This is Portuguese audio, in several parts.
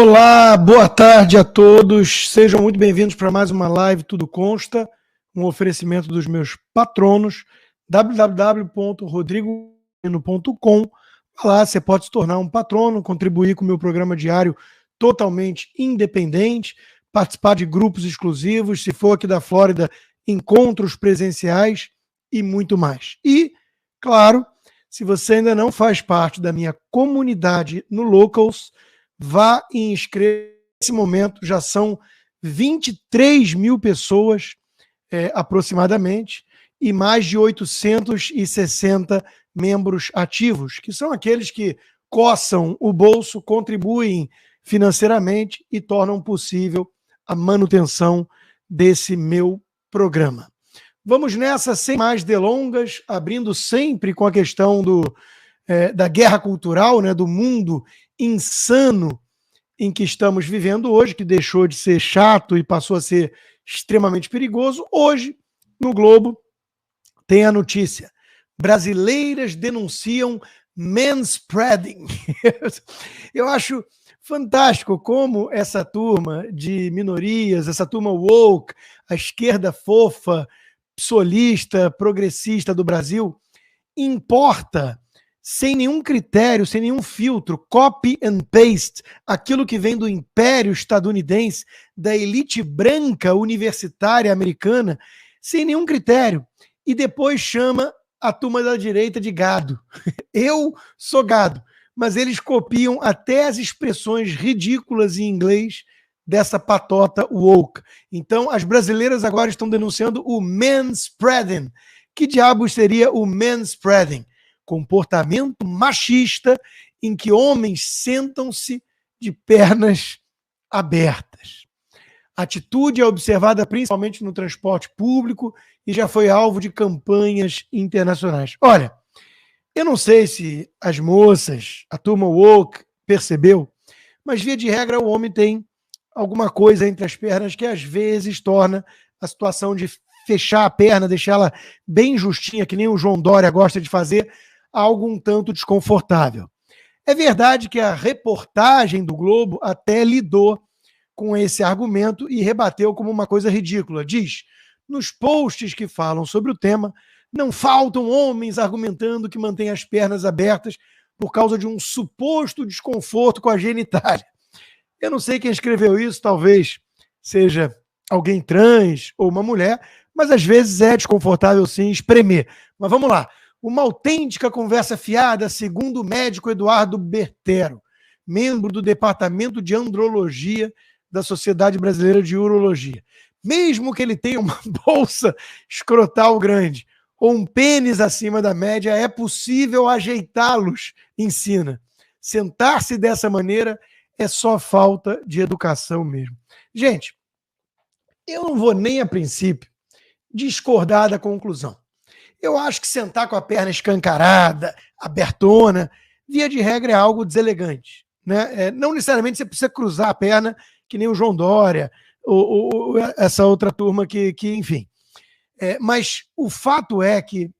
Olá, boa tarde a todos. Sejam muito bem-vindos para mais uma live Tudo Consta, um oferecimento dos meus patronos, www.rodrigolino.com. Lá você pode se tornar um patrono, contribuir com o meu programa diário totalmente independente, participar de grupos exclusivos, se for aqui da Flórida, encontros presenciais e muito mais. E, claro, se você ainda não faz parte da minha comunidade no Locals, vá e inscreva. Nesse momento já são 23 mil pessoas aproximadamente e mais de 860 membros ativos, que são aqueles que coçam o bolso, contribuem financeiramente e tornam possível a manutenção desse meu programa. Vamos nessa, sem mais delongas, abrindo sempre com a questão da guerra cultural, né, do mundo insano em que estamos vivendo hoje, que deixou de ser chato e passou a ser extremamente perigoso. Hoje, no Globo, tem a notícia: brasileiras denunciam manspreading. Eu acho fantástico como essa turma de minorias, essa turma woke, a esquerda fofa, solista, progressista do Brasil, importa sem nenhum critério, sem nenhum filtro, copy and paste, aquilo que vem do império estadunidense, da elite branca universitária americana, sem nenhum critério, e depois chama a turma da direita de gado. Eu sou gado, mas eles copiam até as expressões ridículas em inglês dessa patota woke. Então, as brasileiras agora estão denunciando o manspreading. Que diabos seria o manspreading? Comportamento machista em que homens sentam-se de pernas abertas. A atitude é observada principalmente no transporte público e já foi alvo de campanhas internacionais. Olha, eu não sei se as moças, a turma woke, percebeu, mas via de regra o homem tem alguma coisa entre as pernas que às vezes torna a situação de fechar a perna, deixá-la bem justinha, que nem o João Dória gosta de fazer, algo um tanto desconfortável. É verdade que a reportagem do Globo até lidou com esse argumento e rebateu como uma coisa ridícula. Diz: nos posts que falam sobre o tema, não faltam homens argumentando que mantêm as pernas abertas por causa de um suposto desconforto com a genitália. Eu não sei quem escreveu isso, talvez seja alguém trans ou uma mulher, mas às vezes é desconfortável sim espremer. Mas vamos lá. Uma autêntica conversa fiada, segundo o médico Eduardo Bertero, membro do Departamento de Andrologia da Sociedade Brasileira de Urologia. Mesmo que ele tenha uma bolsa escrotal grande ou um pênis acima da média, é possível ajeitá-los, ensina. Sentar-se dessa maneira é só falta de educação mesmo. Gente, eu não vou nem a princípio discordar da conclusão. Eu acho que sentar com a perna escancarada, abertona, via de regra é algo deselegante, né? Não necessariamente você precisa cruzar a perna, que nem o João Dória, ou essa outra turma que enfim. Mas o fato é que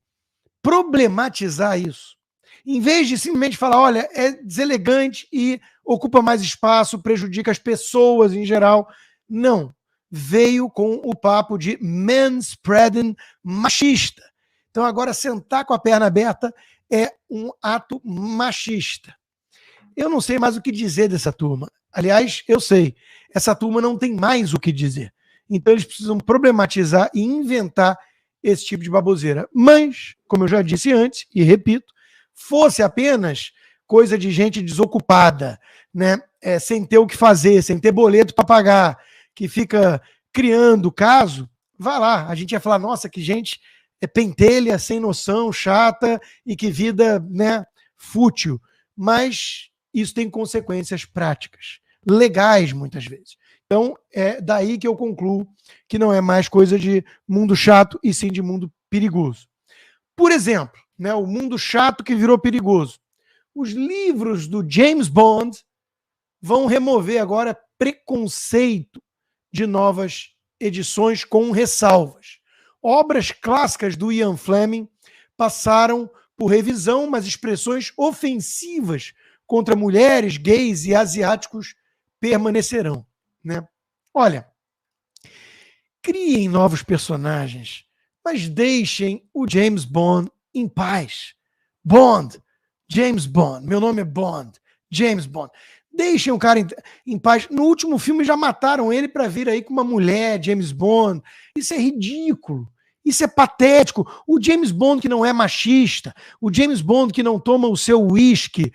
problematizar isso, em vez de simplesmente falar, olha, é deselegante e ocupa mais espaço, prejudica as pessoas em geral, não. Veio com o papo de manspreading machista. Então agora sentar com a perna aberta é um ato machista. Eu não sei mais o que dizer dessa turma. Aliás, eu sei, essa turma não tem mais o que dizer. Então eles precisam problematizar e inventar esse tipo de baboseira. Mas, como eu já disse antes, e repito, fosse apenas coisa de gente desocupada, né? Sem ter o que fazer, sem ter boleto para pagar, que fica criando caso, vá lá. A gente ia falar, nossa, que gente pentelha, sem noção, chata e que vida, né, fútil. Mas isso tem consequências práticas, legais muitas vezes. Então, é daí que eu concluo que não é mais coisa de mundo chato e sim de mundo perigoso. Por exemplo, né, o mundo chato que virou perigoso. Os livros do James Bond vão remover agora preconceito de novas edições com ressalvas. Obras clássicas do Ian Fleming passaram por revisão, mas expressões ofensivas contra mulheres, gays e asiáticos permanecerão, né? Olha, criem novos personagens, mas deixem o James Bond em paz. Bond, James Bond, meu nome é Bond, James Bond. Deixem o cara em paz. No último filme já mataram ele para vir aí com uma mulher, James Bond. Isso é ridículo. Isso é patético. O James Bond que não é machista, o James Bond que não toma o seu whisky,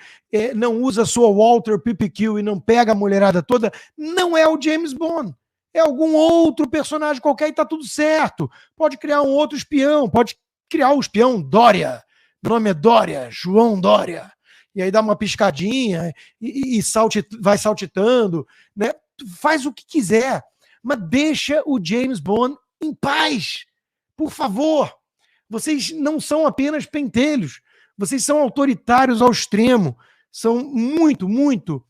não usa a sua Walter PPQ e não pega a mulherada toda, não é o James Bond. É algum outro personagem qualquer e tá tudo certo. Pode criar um outro espião, pode criar o espião Dória. Meu nome é Dória, João Dória. E aí dá uma piscadinha e vai saltitando, né? Faz o que quiser, mas deixa o James Bond em paz. Por favor. Vocês não são apenas pentelhos, vocês são autoritários ao extremo, são muito, muito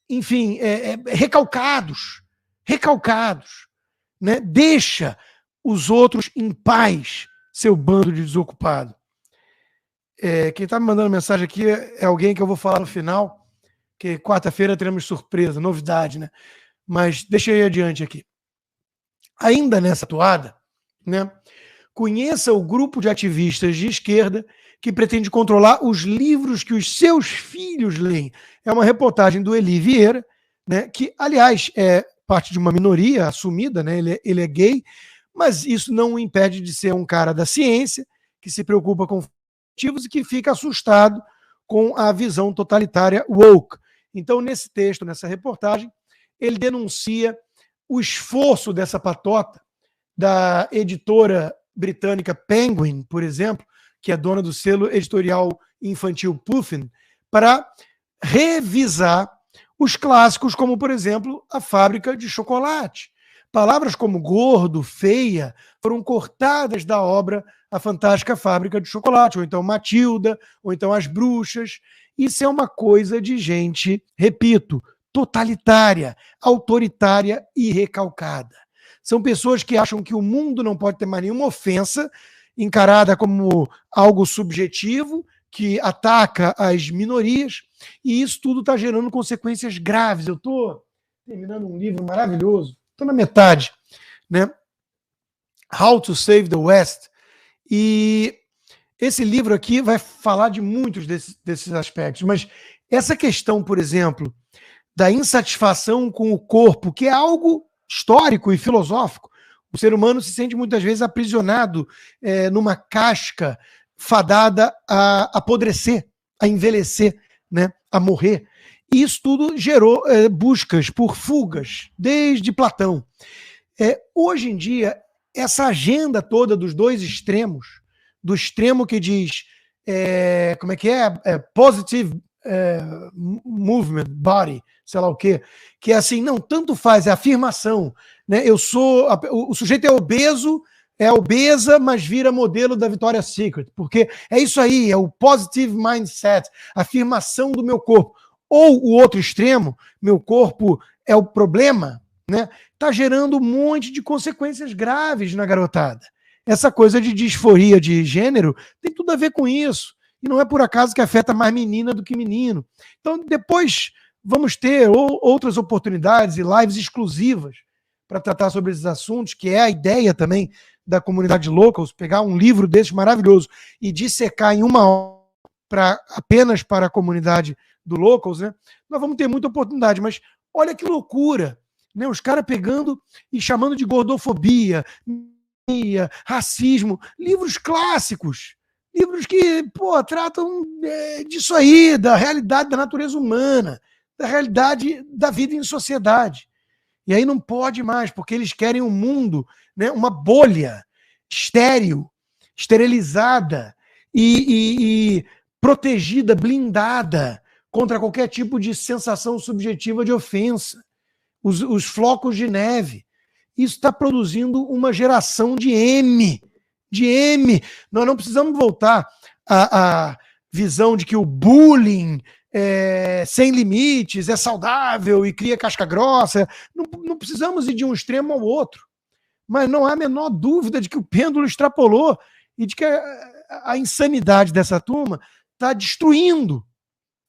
enfim, recalcados, né? Deixa os outros em paz, seu bando de desocupado. Quem está me mandando mensagem aqui é alguém que eu vou falar no final, que quarta-feira teremos surpresa, novidade, né? Mas deixa eu ir adiante aqui. Ainda nessa toada, né? Conheça o grupo de ativistas de esquerda que pretende controlar os livros que os seus filhos leem. É uma reportagem do Eli Vieira, né? Que, aliás, é parte de uma minoria assumida, né? Ele é gay, mas isso não o impede de ser um cara da ciência, que se preocupa com e que fica assustado com a visão totalitária woke. Então, nesse texto, nessa reportagem, ele denuncia o esforço dessa patota, da editora britânica Penguin, por exemplo, que é dona do selo editorial infantil Puffin, para revisar os clássicos, como, por exemplo, A Fábrica de Chocolate. Palavras como gordo, feia, foram cortadas da obra A Fantástica Fábrica de Chocolate, ou então Matilda, ou então As Bruxas. Isso é uma coisa de gente, repito, totalitária, autoritária e recalcada. São pessoas que acham que o mundo não pode ter mais nenhuma ofensa, encarada como algo subjetivo, que ataca as minorias, e isso tudo está gerando consequências graves. Eu estou terminando um livro maravilhoso, estou na metade, né? How to Save the West. E esse livro aqui vai falar de muitos desses aspectos, mas essa questão, por exemplo, da insatisfação com o corpo, que é algo histórico e filosófico. O ser humano se sente muitas vezes aprisionado numa casca fadada a apodrecer, a envelhecer, né? A morrer. E isso tudo gerou buscas por fugas, desde Platão. Hoje em dia, essa agenda toda dos dois extremos, do extremo que diz como é que positive movement, body, sei lá o quê, que é assim, não, tanto faz, é afirmação, né? O sujeito é obesa, mas vira modelo da Victoria's Secret, porque é isso aí, é o positive mindset, afirmação do meu corpo. Ou o outro extremo, meu corpo é o problema, né? Tá gerando um monte de consequências graves na garotada. Essa coisa de disforia de gênero tem tudo a ver com isso. E não é por acaso que afeta mais menina do que menino. Então, depois vamos ter outras oportunidades e lives exclusivas para tratar sobre esses assuntos, que é a ideia também da comunidade Locals, pegar um livro desse maravilhoso e dissecar em uma hora apenas para a comunidade do Locals, né? Nós vamos ter muita oportunidade, mas olha que loucura, né? Os caras pegando e chamando de gordofobia, racismo, livros clássicos, livros que, tratam disso aí, da realidade da natureza humana, da realidade da vida em sociedade. E aí não pode mais, porque eles querem um mundo, né, uma bolha estéril, esterilizada e protegida, blindada contra qualquer tipo de sensação subjetiva de ofensa. Os flocos de neve. Isso está produzindo uma geração de M. Nós não precisamos voltar à visão de que o bullying sem limites é saudável e cria casca grossa. Não precisamos ir de um extremo ao outro. Mas não há a menor dúvida de que o pêndulo extrapolou e de que a insanidade dessa turma está destruindo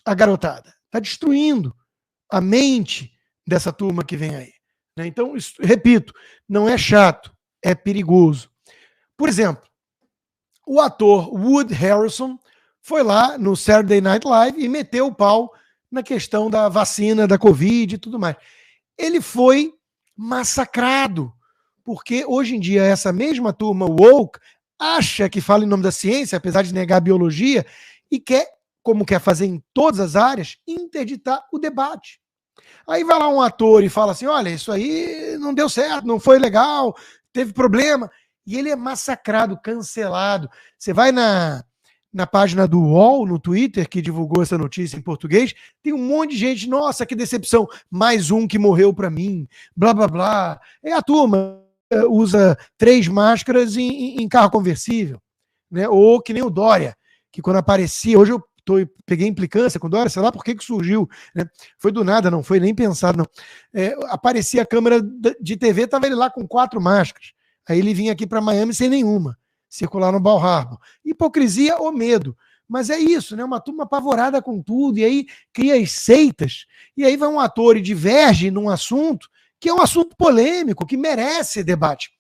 a garotada. está destruindo a mente dessa turma que vem aí. Né? Então, isso, repito, não é chato, é perigoso. Por exemplo, o ator Woody Harrelson foi lá no Saturday Night Live e meteu o pau na questão da vacina, da Covid e tudo mais. Ele foi massacrado, porque hoje em dia essa mesma turma woke acha que fala em nome da ciência, apesar de negar a biologia, e quer, como quer fazer em todas as áreas, interditar o debate. Aí vai lá um ator e fala assim, olha, isso aí não deu certo, não foi legal, teve problema, e ele é massacrado, cancelado. Você vai na página do UOL, no Twitter, que divulgou essa notícia em português, tem um monte de gente, nossa, que decepção, mais um que morreu para mim, blá, blá, blá. É a turma, usa 3 máscaras em carro conversível, né? Ou que nem o Dória, que quando aparecia, hoje eu peguei implicância com o Dória, sei lá por que surgiu, né? Foi do nada, não foi nem pensado, não. Aparecia a câmera de TV, estava ele lá com 4 máscaras, aí ele vinha aqui para Miami sem nenhuma, circular no Bal Harbour. Hipocrisia ou medo. Mas é isso, né? Uma turma apavorada com tudo, e aí cria as seitas, e aí vai um ator e diverge num assunto que é um assunto polêmico, que merece debate.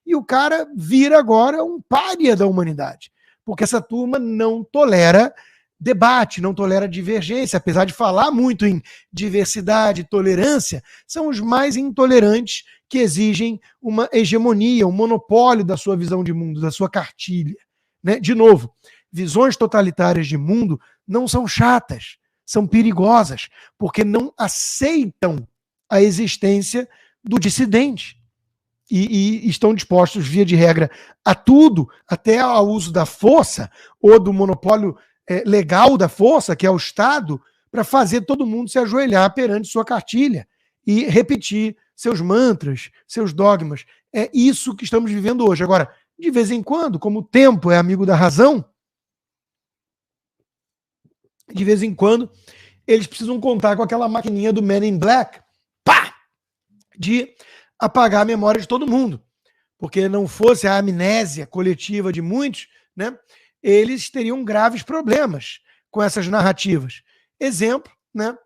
E o cara vira agora um pária da humanidade, porque essa turma não tolera debate, não tolera divergência, apesar de falar muito em diversidade, tolerância, são os mais intolerantes que exigem uma hegemonia, um monopólio da sua visão de mundo, da sua cartilha. Né? De novo, visões totalitárias de mundo não são chatas, são perigosas, porque não aceitam a existência do dissidente. E estão dispostos, via de regra, a tudo, até ao uso da força ou do monopólio legal da força, que é o Estado, para fazer todo mundo se ajoelhar perante sua cartilha e repetir seus mantras, seus dogmas. É isso que estamos vivendo hoje. Agora, de vez em quando, como o tempo é amigo da razão, de vez em quando, eles precisam contar com aquela maquininha do Man in Black, pá, de apagar a memória de todo mundo. Porque não fosse a amnésia coletiva de muitos, né, eles teriam graves problemas com essas narrativas. Exemplo, né,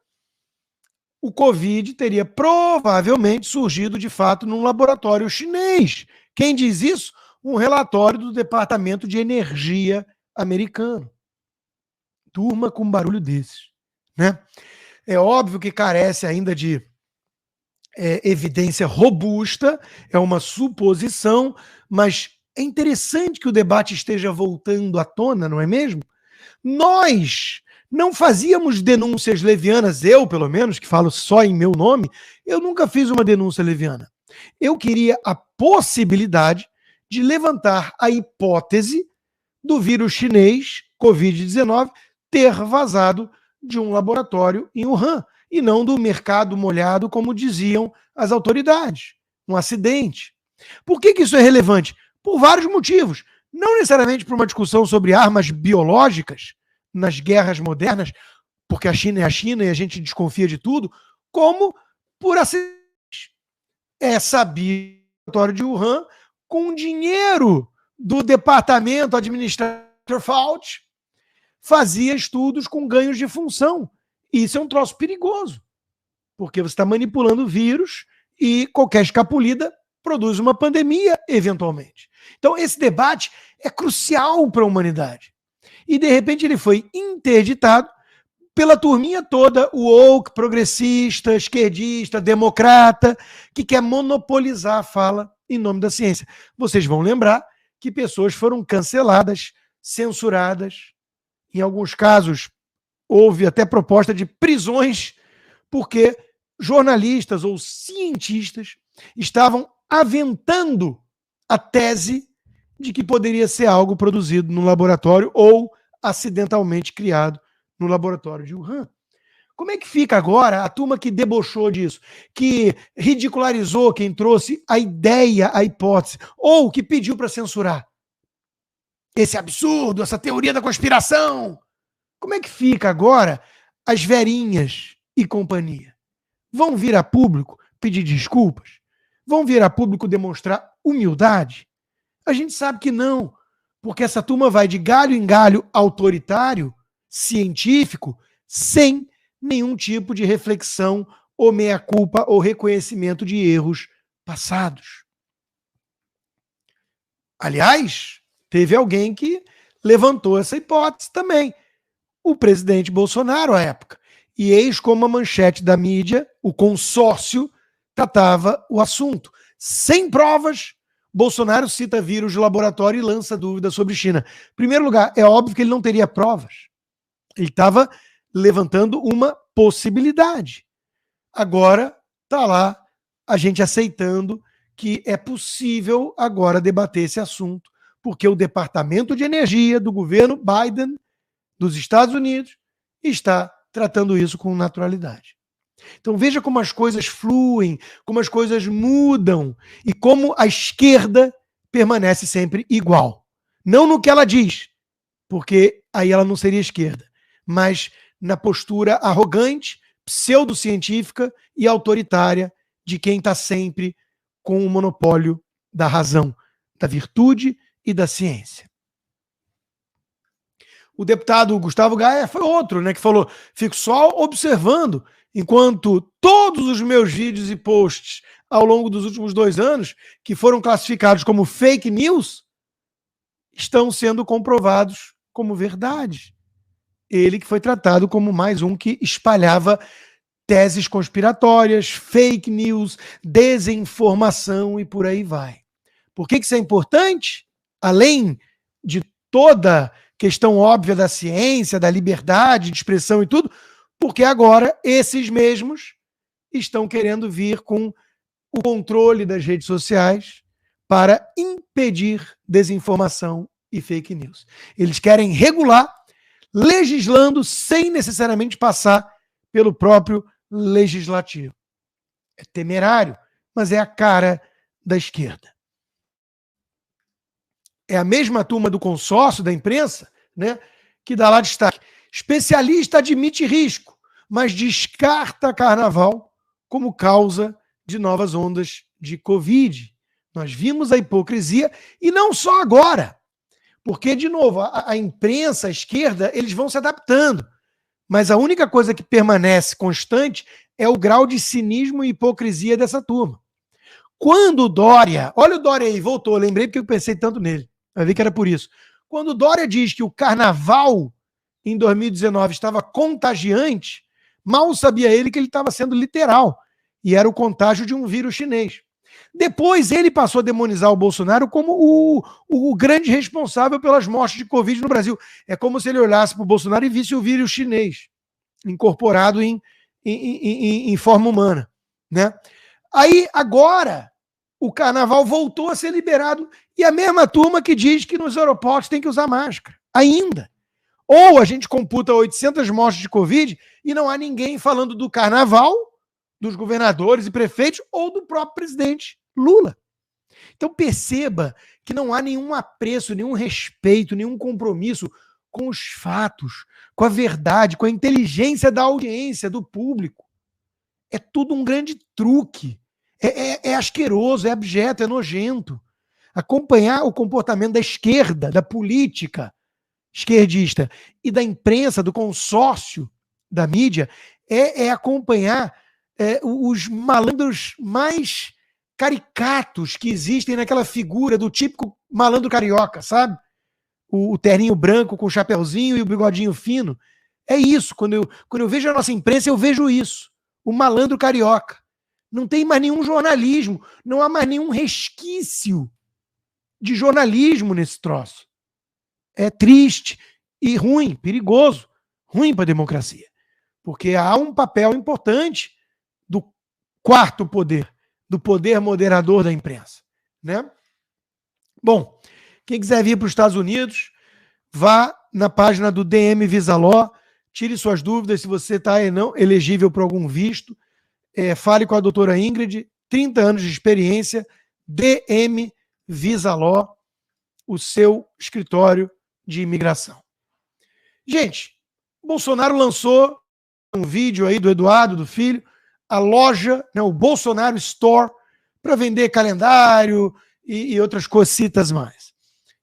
o Covid teria provavelmente surgido de fato num laboratório chinês. Quem diz isso? Um relatório do Departamento de Energia americano. Turma com barulho desses. Né? É óbvio que carece ainda de evidência robusta, é uma suposição, mas é interessante que o debate esteja voltando à tona, não é mesmo? Nós não fazíamos denúncias levianas, eu, pelo menos, que falo só em meu nome, eu nunca fiz uma denúncia leviana. Eu queria a possibilidade de levantar a hipótese do vírus chinês, Covid-19, ter vazado de um laboratório em Wuhan, e não do mercado molhado, como diziam as autoridades. Um acidente. Por que isso é relevante? Por vários motivos. Não necessariamente por uma discussão sobre armas biológicas nas guerras modernas, porque a China é a China e a gente desconfia de tudo, como por acidentes. É sabido o laboratório de Wuhan, com dinheiro do departamento administrativo Fauci, fazia estudos com ganhos de função. Isso é um troço perigoso, porque você está manipulando o vírus e qualquer escapulida produz uma pandemia, eventualmente. Então, esse debate é crucial para a humanidade. E, de repente, ele foi interditado pela turminha toda, o woke, progressista, esquerdista, democrata, que quer monopolizar a fala em nome da ciência. Vocês vão lembrar que pessoas foram canceladas, censuradas, em alguns casos houve até proposta de prisões, porque jornalistas ou cientistas estavam aventando a tese de que poderia ser algo produzido no laboratório ou acidentalmente criado no laboratório de Wuhan. Como é que fica agora a turma que debochou disso, que ridicularizou quem trouxe a ideia, a hipótese, ou que pediu para censurar? Esse absurdo, essa teoria da conspiração. Como é que fica agora as verinhas e companhia? Vão vir a público pedir desculpas? Vão vir a público demonstrar humildade? A gente sabe que não, porque essa turma vai de galho em galho autoritário, científico, sem nenhum tipo de reflexão ou meia-culpa ou reconhecimento de erros passados. Aliás, teve alguém que levantou essa hipótese também. O presidente Bolsonaro, à época. E eis como a manchete da mídia, o consórcio, tratava o assunto. Sem provas, Bolsonaro cita vírus de laboratório e lança dúvidas sobre China. Em primeiro lugar, é óbvio que ele não teria provas. Ele estava levantando uma possibilidade. Agora, está lá a gente aceitando que é possível agora debater esse assunto, porque o Departamento de Energia do governo Biden dos Estados Unidos está tratando isso com naturalidade. Então veja como as coisas fluem, como as coisas mudam e como a esquerda permanece sempre igual. Não no que ela diz, porque aí ela não seria esquerda, mas na postura arrogante, pseudocientífica e autoritária de quem está sempre com o monopólio da razão, da virtude e da ciência. O deputado Gustavo Gaia foi outro, né, que falou: fico só observando, enquanto todos os meus vídeos e posts ao longo dos últimos 2 anos, que foram classificados como fake news, estão sendo comprovados como verdade. Ele que foi tratado como mais um que espalhava teses conspiratórias, fake news, desinformação e por aí vai. Por que isso é importante? Além de toda questão óbvia da ciência, da liberdade de expressão e tudo, porque agora esses mesmos estão querendo vir com o controle das redes sociais para impedir desinformação e fake news. Eles querem regular, legislando sem necessariamente passar pelo próprio legislativo. É temerário, mas é a cara da esquerda. É a mesma turma do consórcio da imprensa, né, que dá lá destaque. Especialista admite risco, mas descarta carnaval como causa de novas ondas de Covid. Nós vimos a hipocrisia, e não só agora, porque, de novo, a imprensa, a esquerda, eles vão se adaptando, mas a única coisa que permanece constante é o grau de cinismo e hipocrisia dessa turma. Quando o Dória, olha o Dória aí, voltou, lembrei porque eu pensei tanto nele, vai ver que era por isso. Quando o Dória diz que o carnaval em 2019 estava contagiante, mal sabia ele que ele estava sendo literal, e era o contágio de um vírus chinês. Depois ele passou a demonizar o Bolsonaro como o grande responsável pelas mortes de Covid no Brasil. É como se ele olhasse para o Bolsonaro e visse o vírus chinês incorporado em forma humana, né? Aí, agora, o carnaval voltou a ser liberado, e a mesma turma que diz que nos aeroportos tem que usar máscara, ainda. Ou a gente computa 800 mortes de Covid e não há ninguém falando do carnaval, dos governadores e prefeitos ou do próprio presidente Lula. Então perceba que não há nenhum apreço, nenhum respeito, nenhum compromisso com os fatos, com a verdade, com a inteligência da audiência, do público. É tudo um grande truque. É asqueroso, é abjeto, é nojento. Acompanhar o comportamento da esquerda, da política esquerdista e da imprensa, do consórcio da mídia, é acompanhar os malandros mais caricatos que existem naquela figura do típico malandro carioca, sabe? O terninho branco com o chapeuzinho e o bigodinho fino. É isso. Quando eu vejo a nossa imprensa, eu vejo isso. O malandro carioca. Não tem mais nenhum jornalismo, não há mais nenhum resquício de jornalismo nesse troço. É triste e ruim, perigoso, ruim para a democracia. Porque há um papel importante do quarto poder, do poder moderador da imprensa, né? Bom, quem quiser vir para os Estados Unidos, vá na página do DM Visa Law, tire suas dúvidas se você está não elegível para algum visto, fale com a doutora Ingrid, 30 anos de experiência, DM Visa Law, o seu escritório de imigração. Gente, Bolsonaro lançou um vídeo aí do Eduardo, do filho, a loja, né, o Bolsonaro Store, para vender calendário e outras cositas mais.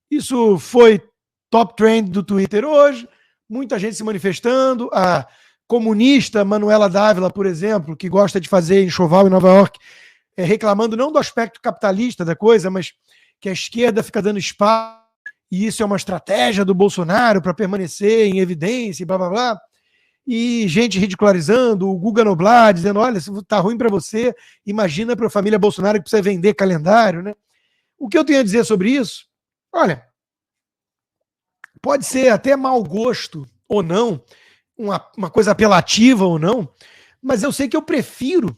Isso foi top trend do Twitter hoje, muita gente se manifestando, a comunista Manuela Dávila, por exemplo, que gosta de fazer enxoval em Nova York, reclamando não do aspecto capitalista da coisa, mas que a esquerda fica dando espaço e isso é uma estratégia do Bolsonaro para permanecer em evidência e blá blá blá. E gente ridicularizando, o Guga Noblar dizendo, olha, se tá ruim para você, imagina para a família Bolsonaro que precisa vender calendário, né? O que eu tenho a dizer sobre isso? Olha, pode ser até mau gosto ou não, uma coisa apelativa ou não, mas eu sei que eu prefiro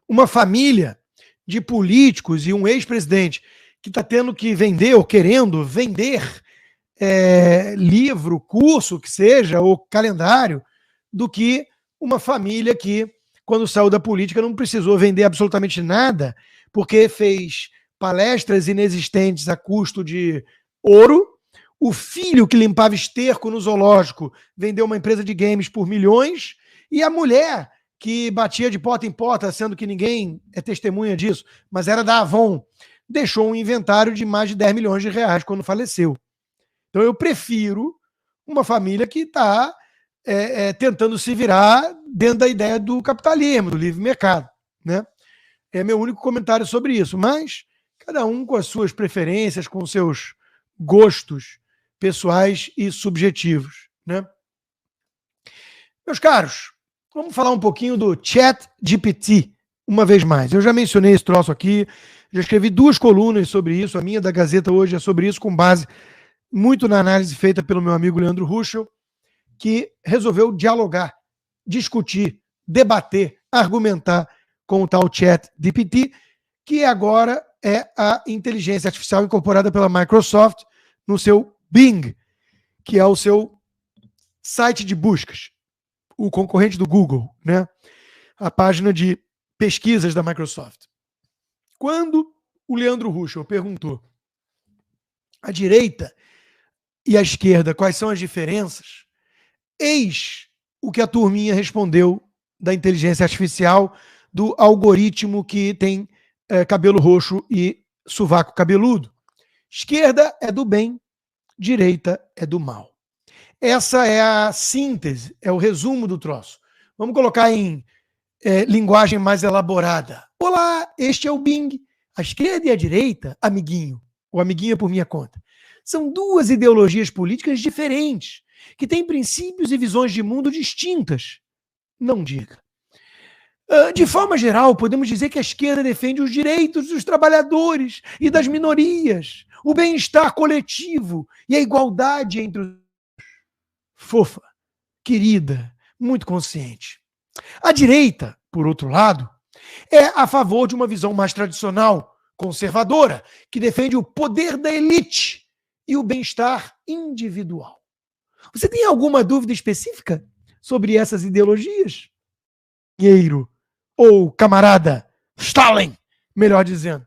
uma família de políticos e um ex-presidente que está tendo que vender ou querendo vender livro, curso, que seja, ou calendário, do que uma família que, quando saiu da política, não precisou vender absolutamente nada, porque fez palestras inexistentes a custo de ouro. O filho que limpava esterco no zoológico vendeu uma empresa de games por milhões, e a mulher que batia de porta em porta, sendo que ninguém é testemunha disso, mas era da Avon, deixou um inventário de mais de 10 milhões de reais quando faleceu. Então eu prefiro uma família que está tentando se virar dentro da ideia do capitalismo, do livre mercado, né? É meu único comentário sobre isso, mas cada um com as suas preferências, com seus gostos pessoais e subjetivos, né? Meus caros, vamos falar um pouquinho do ChatGPT, uma vez mais. Eu já mencionei esse troço aqui, já escrevi 2 colunas sobre isso, a minha da Gazeta hoje é sobre isso, com base muito na análise feita pelo meu amigo Leandro Ruschel, que resolveu dialogar, discutir, debater, argumentar com o tal ChatGPT, que agora é a inteligência artificial incorporada pela Microsoft no seu Bing, que é o seu site de buscas, o concorrente do Google, né? A página de pesquisas da Microsoft. Quando o Leandro Ruschel perguntou à direita e à esquerda quais são as diferenças, eis o que a turminha respondeu da inteligência artificial, do algoritmo que tem cabelo roxo e sovaco cabeludo. Esquerda é do bem, direita é do mal. Essa é a síntese, é o resumo do troço. Vamos colocar em linguagem mais elaborada. Olá, este é o Bing. A esquerda e a direita, amiguinho, ou amiguinha por minha conta, são 2 ideologias políticas diferentes, que têm princípios e visões de mundo distintas. Não diga. De forma geral, podemos dizer que a esquerda defende os direitos dos trabalhadores e das minorias, o bem-estar coletivo e a igualdade entre os... Fofa, querida, muito consciente. A direita, por outro lado, é a favor de uma visão mais tradicional, conservadora, que defende o poder da elite e o bem-estar individual. Você tem alguma dúvida específica sobre essas ideologias? Guerreiro ou camarada Stalin, melhor dizendo.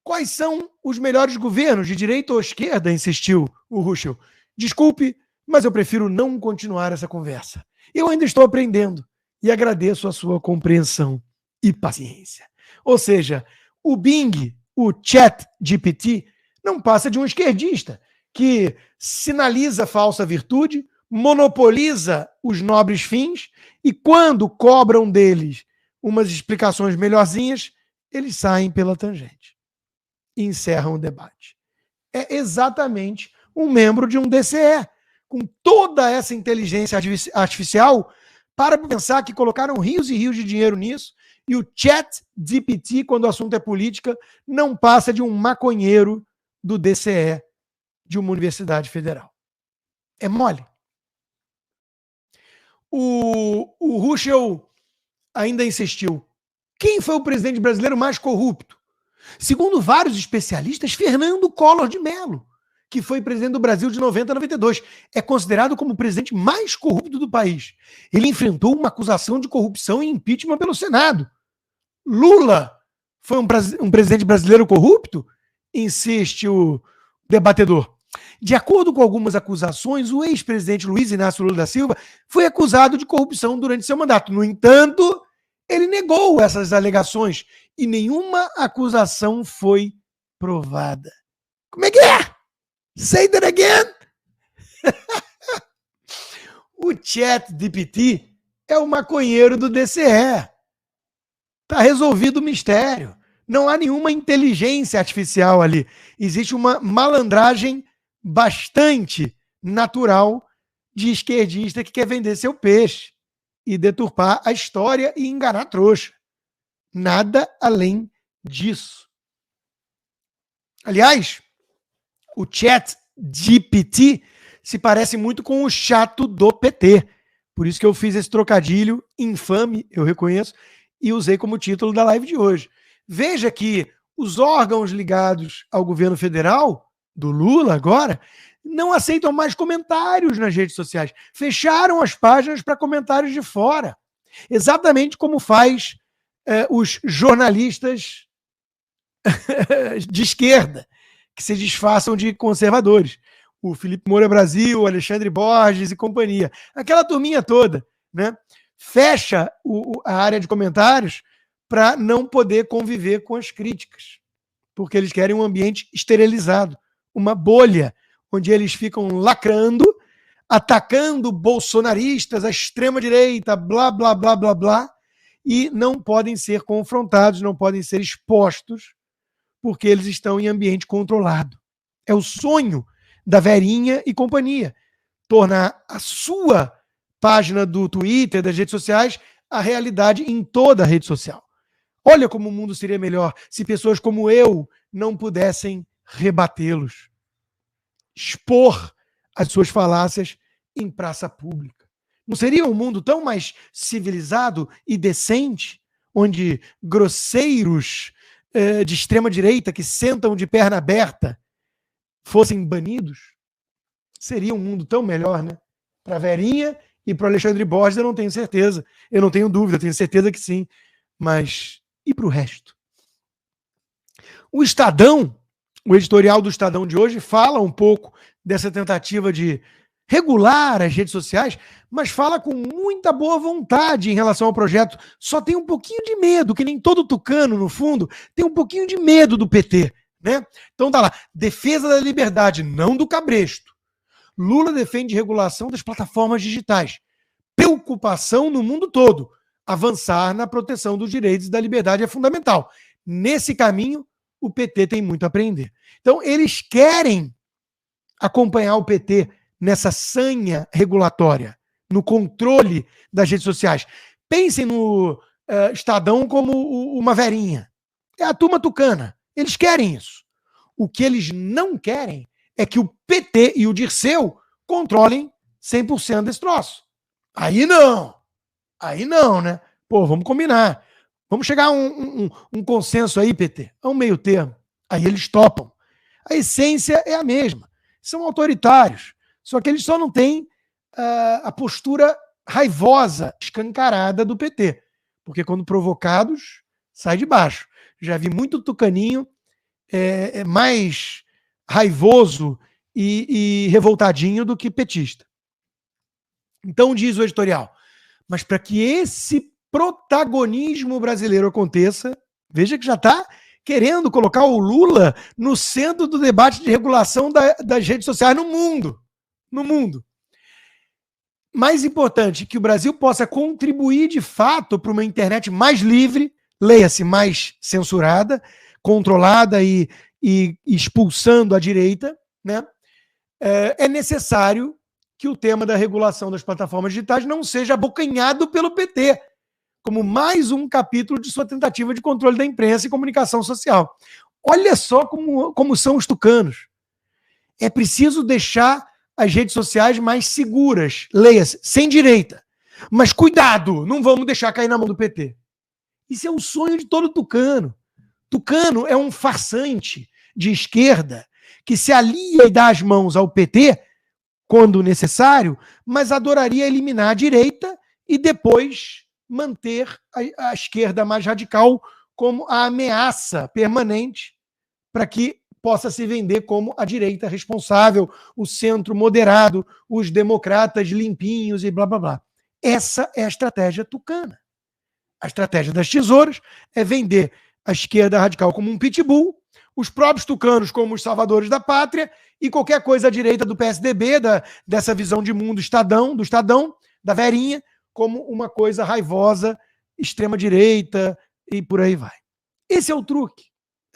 Quais são os melhores governos, de direita ou esquerda, insistiu o Ruschel. Desculpe, mas eu prefiro não continuar essa conversa. Eu ainda estou aprendendo e agradeço a sua compreensão e paciência. Ou seja, o Bing, o ChatGPT, não passa de um esquerdista que sinaliza falsa virtude, monopoliza os nobres fins e quando cobram deles umas explicações melhorzinhas, eles saem pela tangente e encerram o debate. É exatamente um membro de um DCE, com toda essa inteligência artificial, para pensar que colocaram rios e rios de dinheiro nisso, e o ChatGPT, quando o assunto é política, não passa de um maconheiro do DCE de uma universidade federal. É mole. O Ruschel ainda insistiu. Quem foi o presidente brasileiro mais corrupto? Segundo vários especialistas, Fernando Collor de Mello, que foi presidente do Brasil de 90 a 92. É considerado como o presidente mais corrupto do país. Ele enfrentou uma acusação de corrupção e impeachment pelo Senado. Lula foi um presidente brasileiro corrupto? Insiste o debatedor. De acordo com algumas acusações, o ex-presidente Luiz Inácio Lula da Silva foi acusado de corrupção durante seu mandato. No entanto, ele negou essas alegações e nenhuma acusação foi provada. Como é que é? Say that again! O ChatGPT é o maconheiro do DCE. Está resolvido o mistério. Não há nenhuma inteligência artificial ali. Existe uma malandragem bastante natural de esquerdista que quer vender seu peixe e deturpar a história e enganar a trouxa. Nada além disso. Aliás, o ChatGPT se parece muito com o chato do PT. Por isso que eu fiz esse trocadilho infame, eu reconheço, e usei como título da live de hoje. Veja que os órgãos ligados ao governo federal, do Lula agora, não aceitam mais comentários nas redes sociais. Fecharam as páginas para comentários de fora. Exatamente como faz os jornalistas de esquerda, que se disfarçam de conservadores. O Felipe Moura Brasil, o Alexandre Borges e companhia. Aquela turminha toda, né? Fecha a área de comentários para não poder conviver com as críticas, porque eles querem um ambiente esterilizado, uma bolha, onde eles ficam lacrando, atacando bolsonaristas, a extrema-direita, blá, blá, blá, blá, blá, e não podem ser confrontados, não podem ser expostos, porque eles estão em ambiente controlado. É o sonho da Verinha e companhia, tornar a sua página do Twitter, das redes sociais, a realidade em toda a rede social. Olha como o mundo seria melhor se pessoas como eu não pudessem rebatê-los, expor as suas falácias em praça pública. Não seria um mundo tão mais civilizado e decente, onde grosseiros de extrema-direita que sentam de perna aberta fossem banidos? Seria um mundo tão melhor, né? Para a Verinha e para o Alexandre Borges eu não tenho certeza. Eu não tenho dúvida, tenho certeza que sim. Mas e para o resto? O Estadão, o editorial do Estadão de hoje, fala um pouco dessa tentativa de regular as redes sociais, mas fala com muita boa vontade em relação ao projeto. Só tem um pouquinho de medo, que nem todo tucano, no fundo, tem um pouquinho de medo do PT, né? Então tá lá, defesa da liberdade, não do cabresto. Lula defende regulação das plataformas digitais. Preocupação no mundo todo. Avançar na proteção dos direitos e da liberdade é fundamental. Nesse caminho, o PT tem muito a aprender. Então, eles querem acompanhar o PT nessa sanha regulatória, no controle das redes sociais. Pensem no Estadão como uma Verinha. É a turma tucana. Eles querem isso. O que eles não querem é que o PT e o Dirceu controlem 100% desse troço. Aí não, né? Pô, vamos combinar. Vamos chegar a um consenso aí, PT, a um meio termo. Aí eles topam. A essência é a mesma. São autoritários. Só que eles só não têm a postura raivosa, escancarada do PT. Porque quando provocados, sai de baixo. Já vi muito tucaninho mais raivoso e revoltadinho do que petista. Então diz o editorial, mas para que esse protagonismo brasileiro aconteça, veja que já está querendo colocar o Lula no centro do debate de regulação das redes sociais no mundo. No mundo. Mais importante, que o Brasil possa contribuir de fato para uma internet mais livre, leia-se, mais censurada, controlada e expulsando a direita, né? É necessário que o tema da regulação das plataformas digitais não seja abocanhado pelo PT, como mais um capítulo de sua tentativa de controle da imprensa e comunicação social. Olha só como são os tucanos. É preciso deixar as redes sociais mais seguras, leia-se, sem direita. Mas cuidado, não vamos deixar cair na mão do PT. Isso é o sonho de todo tucano. Tucano é um farsante de esquerda que se alia e dá as mãos ao PT quando necessário, mas adoraria eliminar a direita e depois manter a esquerda mais radical como a ameaça permanente para que possa se vender como a direita responsável, o centro moderado, os democratas limpinhos e blá, blá, blá. Essa é a estratégia tucana. A estratégia das tesouras é vender a esquerda radical como um pitbull, os próprios tucanos como os salvadores da pátria e qualquer coisa à direita do PSDB, dessa visão de mundo do Estadão, da Verinha, como uma coisa raivosa, extrema-direita e por aí vai. Esse é o truque.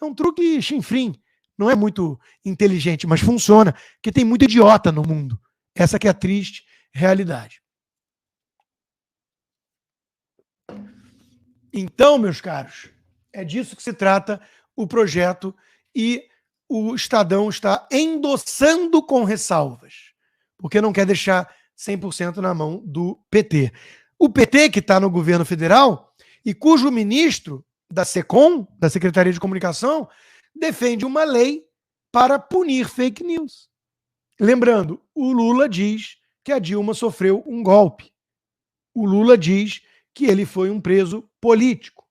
É um truque chinfrim. Não é muito inteligente, mas funciona, porque tem muito idiota no mundo. Essa que é a triste realidade. Então, meus caros, é disso que se trata o projeto e o Estadão está endossando com ressalvas, porque não quer deixar 100% na mão do PT. O PT, que está no governo federal e cujo ministro da SECOM, da Secretaria de Comunicação, defende uma lei para punir fake news. Lembrando, o Lula diz que a Dilma sofreu um golpe. O Lula diz que ele foi um preso político.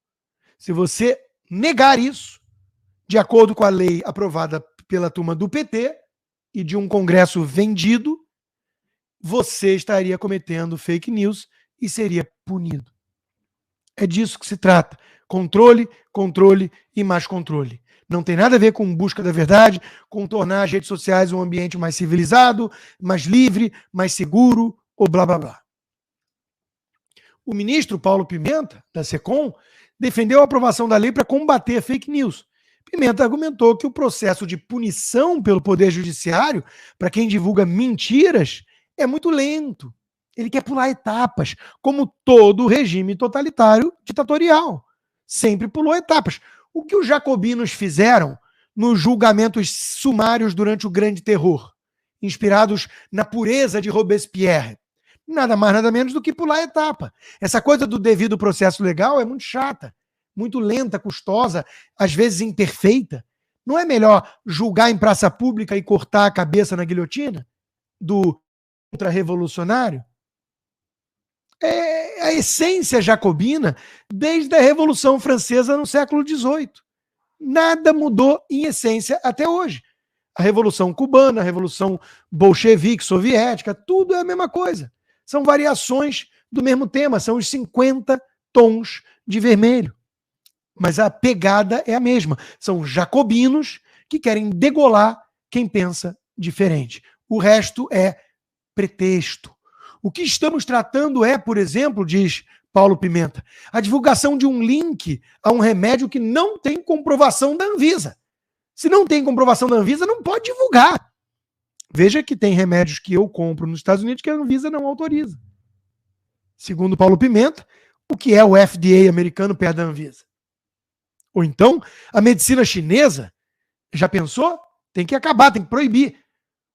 Se você negar isso, de acordo com a lei aprovada pela turma do PT e de um Congresso vendido, você estaria cometendo fake news e seria punido. É disso que se trata. Controle, controle e mais controle. Não tem nada a ver com busca da verdade, com tornar as redes sociais um ambiente mais civilizado, mais livre, mais seguro, ou blá, blá, blá. O ministro Paulo Pimenta, da SECOM, defendeu a aprovação da lei para combater fake news. Pimenta argumentou que o processo de punição pelo Poder Judiciário para quem divulga mentiras é muito lento. Ele quer pular etapas, como todo regime totalitário ditatorial. Sempre pulou etapas. O que os jacobinos fizeram nos julgamentos sumários durante o Grande Terror, inspirados na pureza de Robespierre? Nada mais, nada menos do que pular etapa. Essa coisa do devido processo legal é muito chata, muito lenta, custosa, às vezes imperfeita. Não é melhor julgar em praça pública e cortar a cabeça na guilhotina do contra-revolucionário? É a essência jacobina desde a Revolução Francesa no século XVIII. Nada mudou em essência até hoje. A Revolução Cubana, a Revolução Bolchevique, Soviética, tudo é a mesma coisa. São variações do mesmo tema, são os 50 tons de vermelho. Mas a pegada é a mesma. São jacobinos que querem degolar quem pensa diferente. O resto é pretexto. O que estamos tratando é, por exemplo, diz Paulo Pimenta, a divulgação de um link a um remédio que não tem comprovação da Anvisa. Se não tem comprovação da Anvisa, não pode divulgar. Veja que tem remédios que eu compro nos Estados Unidos que a Anvisa não autoriza. Segundo Paulo Pimenta, o que é o FDA americano perto da Anvisa? Ou então, a medicina chinesa, já pensou? Tem que acabar, tem que proibir.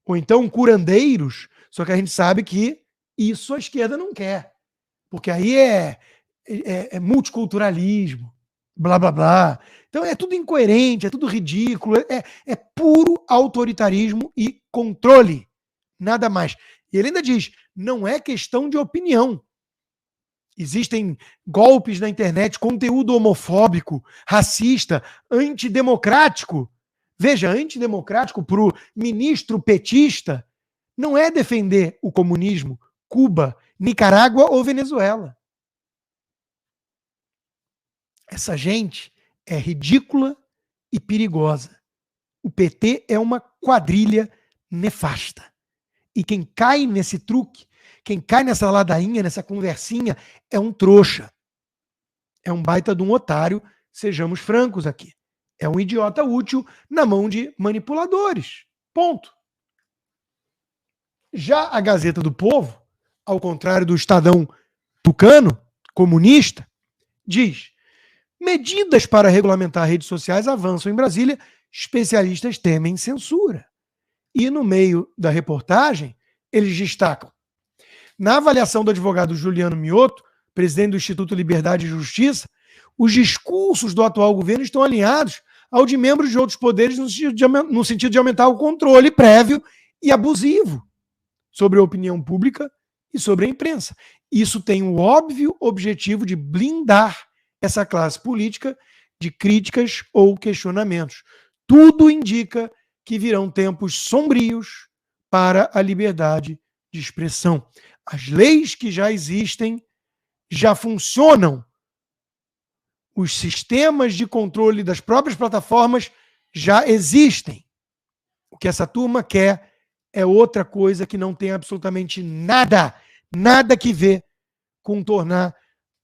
Ou então, curandeiros, só que a gente sabe que isso a esquerda não quer. Porque aí é multiculturalismo, blá, blá, blá. Então é tudo incoerente, é tudo ridículo, é puro autoritarismo e controle. Nada mais. E ele ainda diz, não é questão de opinião. Existem golpes na internet, conteúdo homofóbico, racista, antidemocrático. Veja, antidemocrático para o ministro petista não é defender o comunismo, Cuba, Nicarágua ou Venezuela. Essa gente é ridícula e perigosa. O PT é uma quadrilha nefasta. E quem cai nesse truque, quem cai nessa ladainha, nessa conversinha, é um trouxa. É um baita de um otário, sejamos francos aqui. É um idiota útil na mão de manipuladores. Ponto. Já a Gazeta do Povo, ao contrário do Estadão tucano, comunista, diz: medidas para regulamentar redes sociais avançam em Brasília, especialistas temem censura. E no meio da reportagem, eles destacam: na avaliação do advogado Juliano Mioto, presidente do Instituto Liberdade e Justiça, os discursos do atual governo estão alinhados ao de membros de outros poderes no sentido de aumentar o controle prévio e abusivo sobre a opinião pública e sobre a imprensa. Isso tem o óbvio objetivo de blindar essa classe política de críticas ou questionamentos. Tudo indica que virão tempos sombrios para a liberdade de expressão. As leis que já existem já funcionam. Os sistemas de controle das próprias plataformas já existem. O que essa turma quer é outra coisa que não tem absolutamente nada que ver com tornar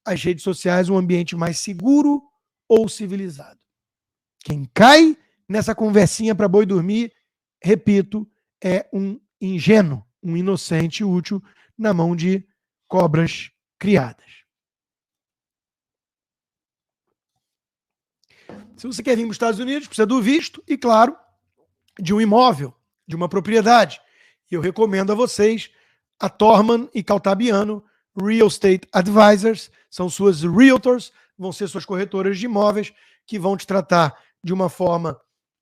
as redes sociais um ambiente mais seguro ou civilizado. Quem cai nessa conversinha para boi dormir, repito, é um ingênuo, um inocente útil na mão de cobras criadas. Se você quer vir para os Estados Unidos, precisa do visto e, claro, de um imóvel, de uma propriedade. E eu recomendo a vocês a Torman e Caltabiano Real Estate Advisors. São suas realtors, vão ser suas corretoras de imóveis que vão te tratar de uma forma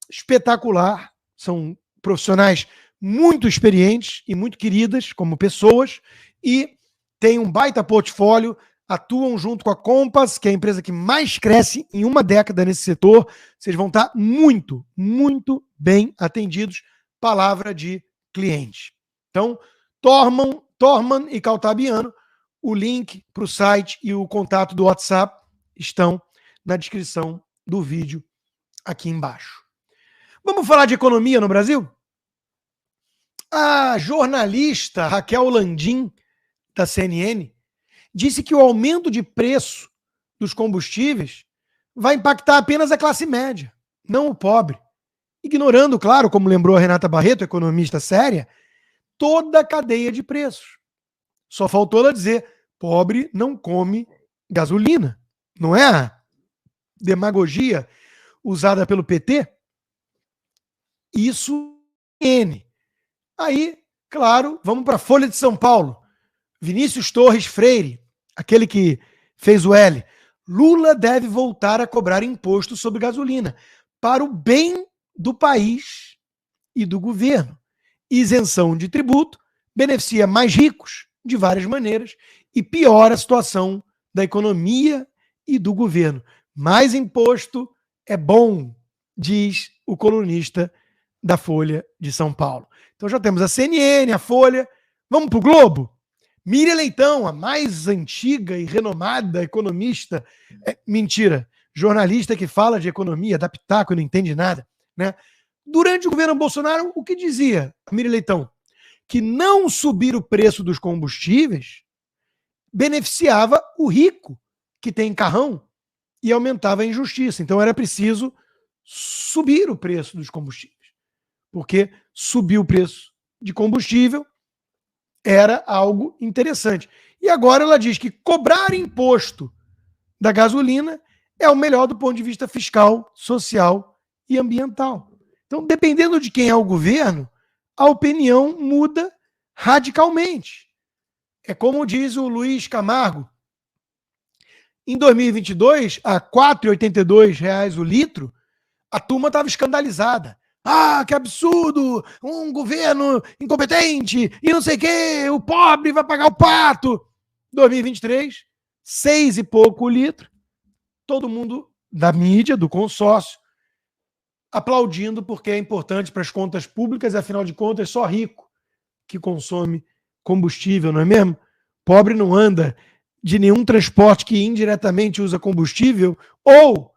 espetacular. São profissionais muito experientes e muito queridas como pessoas e têm um baita portfólio, atuam junto com a Compass, que é a empresa que mais cresce em uma década nesse setor. Vocês vão estar muito, muito bem atendidos. Palavra de cliente. Então, Torman e Caltabiano, o link para o site e o contato do WhatsApp estão na descrição do vídeo aqui embaixo. Vamos falar de economia no Brasil? A jornalista Raquel Landim, da CNN, disse que o aumento de preço dos combustíveis vai impactar apenas a classe média, não o pobre. Ignorando, claro, como lembrou a Renata Barreto, economista séria, toda a cadeia de preços. Só faltou ela dizer, pobre não come gasolina. Não é a demagogia usada pelo PT? Isso N. Aí, claro, vamos para a Folha de São Paulo. Vinícius Torres Freire, aquele que fez o L. Lula deve voltar a cobrar imposto sobre gasolina para o bem do país e do governo. Isenção de tributo beneficia mais ricos de várias maneiras e piora a situação da economia e do governo. Mais imposto é bom, diz o colunista da Folha de São Paulo. Então já temos a CNN, a Folha. Vamos para o Globo? Miriam Leitão, a mais antiga e renomada economista, mentira, jornalista que fala de economia, dá pitaco e não entende nada, né? Durante o governo Bolsonaro, o que dizia a Miriam Leitão? Que não subir o preço dos combustíveis beneficiava o rico, que tem carrão, e aumentava a injustiça. Então era preciso subir o preço dos combustíveis. Porque subir o preço de combustível era algo interessante. E agora ela diz que cobrar imposto da gasolina é o melhor do ponto de vista fiscal, social e ambiental. Então, dependendo de quem é o governo, a opinião muda radicalmente. É como diz o Luiz Camargo. Em 2022, a R$ 4,82 o litro, a turma estava escandalizada. Ah, que absurdo! Um governo incompetente e não sei o quê, o pobre vai pagar o pato. 2023, 6 e pouco o litro. Todo mundo da mídia, do consórcio, aplaudindo porque é importante para as contas públicas, e afinal de contas, só rico que consome combustível, não é mesmo? Pobre não anda de nenhum transporte que indiretamente usa combustível ou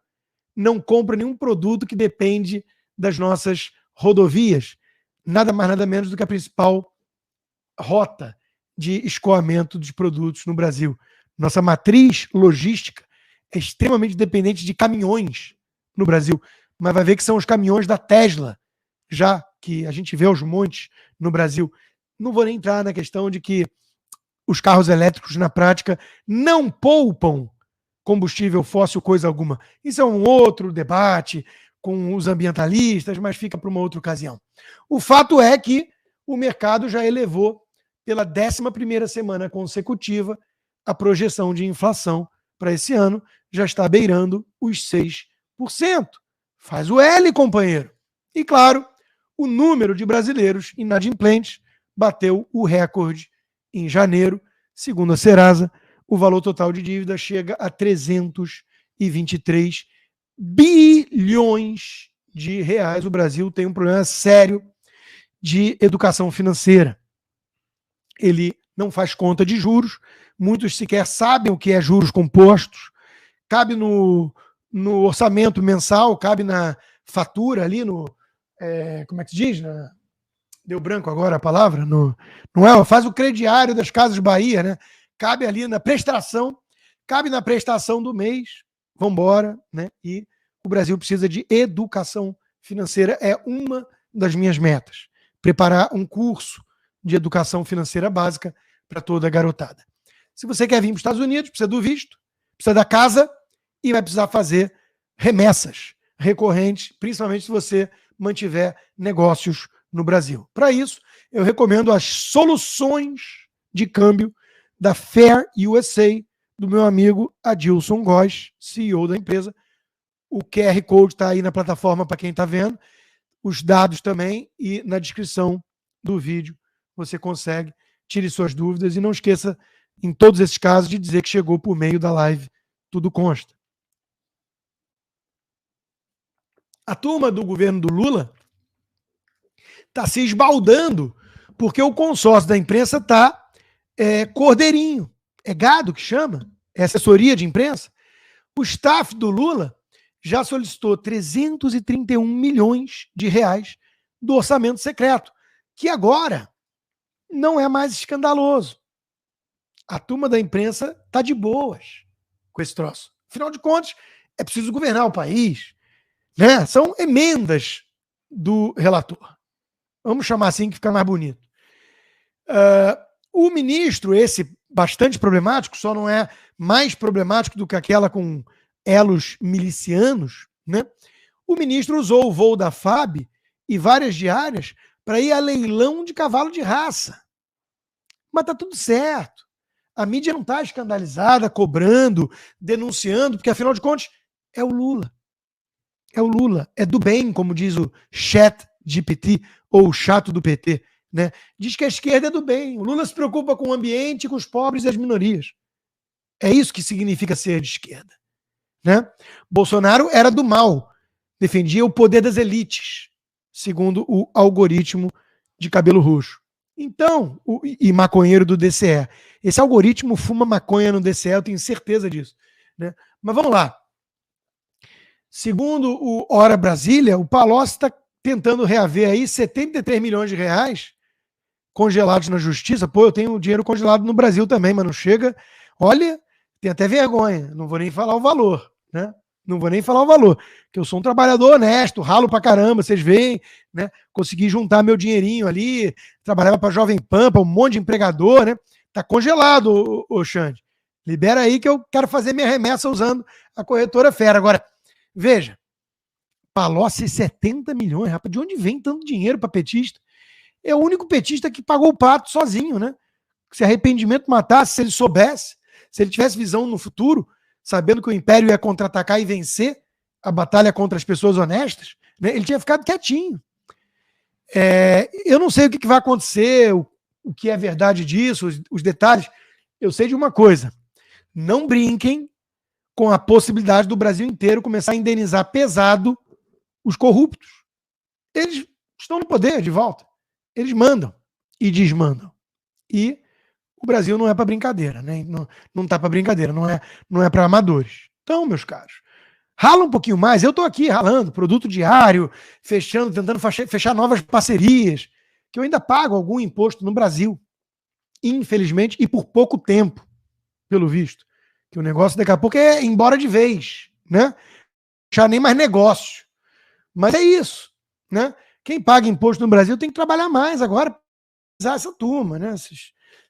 não compra nenhum produto que depende das nossas rodovias. Nada mais, nada menos do que a principal rota de escoamento de produtos no Brasil. Nossa matriz logística é extremamente dependente de caminhões no Brasil. Mas vai ver que são os caminhões da Tesla, já que a gente vê aos montes no Brasil. Não vou nem entrar na questão de que os carros elétricos, na prática, não poupam combustível fóssil coisa alguma. Isso é um outro debate com os ambientalistas, mas fica para uma outra ocasião. O fato é que o mercado já elevou pela 11ª semana consecutiva a projeção de inflação para esse ano, já está beirando os 6%. Faz o L, companheiro. E, claro, o número de brasileiros inadimplentes bateu o recorde em janeiro. Segundo a Serasa, o valor total de dívida chega a 323 bilhões de reais. O Brasil tem um problema sério de educação financeira. Ele não faz conta de juros, muitos sequer sabem o que é juros compostos, cabe no orçamento mensal, cabe na fatura ali no... como é que se diz? Deu branco agora a palavra? Não é? Faz o crediário das Casas Bahia, né? Cabe ali na prestação, do mês, vambora, né? E o Brasil precisa de educação financeira, é uma das minhas metas. Preparar um curso de educação financeira básica para toda a garotada. Se você quer vir para os Estados Unidos, precisa do visto, precisa da casa e vai precisar fazer remessas recorrentes, principalmente se você mantiver negócios no Brasil. Para isso, eu recomendo as soluções de câmbio da Fair USA, do meu amigo Adilson Góes, CEO da empresa. O QR Code está aí na plataforma para quem está vendo, os dados também, e na descrição do vídeo você consegue, tire suas dúvidas e não esqueça, em todos esses casos, de dizer que chegou por meio da live, tudo consta. A turma do governo do Lula está se esbaldando porque o consórcio da imprensa está cordeirinho. É gado que chama? É assessoria de imprensa? O staff do Lula já solicitou 331 milhões de reais do orçamento secreto, que agora não é mais escandaloso. A turma da imprensa está de boas com esse troço. Afinal de contas, é preciso governar o país, né? São emendas do relator. Vamos chamar assim que fica mais bonito. O ministro, esse bastante problemático, só não é mais problemático do que aquela com elos milicianos, né? O ministro usou o voo da FAB e várias diárias para ir a leilão de cavalo de raça. Mas tá tudo certo. A mídia não está escandalizada, cobrando, denunciando, porque afinal de contas é o Lula. É o Lula. É do bem, como diz o ChatGPT ou o chato do PT. Né? Diz que a esquerda é do bem. O Lula se preocupa com o ambiente, com os pobres e as minorias. É isso que significa ser de esquerda. Né? Bolsonaro era do mal. Defendia o poder das elites, segundo o algoritmo de cabelo roxo. Então, e maconheiro do DCE. Esse algoritmo fuma maconha no DCE, eu tenho certeza disso. Né? Mas vamos lá. Segundo o Hora Brasília, o Palocci está tentando reaver aí 73 milhões de reais congelados na justiça. Pô, eu tenho dinheiro congelado no Brasil também, mas não chega. Olha, tem até vergonha. Não vou nem falar o valor, né? Não vou nem falar o valor, que eu sou um trabalhador honesto, ralo pra caramba, vocês veem, né? Consegui juntar meu dinheirinho ali, trabalhava pra Jovem Pan, pra um monte de empregador, né? Tá congelado, ô Xande. Libera aí que eu quero fazer minha remessa usando a corretora Fera. Agora, veja, Palocci 70 milhões, rapaz, de onde vem tanto dinheiro para petista? É o único petista que pagou o pato sozinho, né? Se arrependimento matasse, se ele soubesse, se ele tivesse visão no futuro, sabendo que o Império ia contra-atacar e vencer a batalha contra as pessoas honestas, né? Ele tinha ficado quietinho. Eu não sei o que vai acontecer, o que é verdade disso, os detalhes. Eu sei de uma coisa, não brinquem com a possibilidade do Brasil inteiro começar a indenizar pesado os corruptos. Eles estão no poder de volta. Eles mandam e desmandam. E o Brasil não é para brincadeira, né? Não tá para brincadeira, não é para amadores. Então, meus caros, rala um pouquinho mais. Eu estou aqui ralando, produto diário, fechando, tentando fechar novas parcerias, que eu ainda pago algum imposto no Brasil, infelizmente, e por pouco tempo, pelo visto. Que o negócio daqui a pouco é ir embora de vez, né? Já nem mais negócio. Mas é isso, né? Quem paga imposto no Brasil tem que trabalhar mais agora para usar essa turma, né?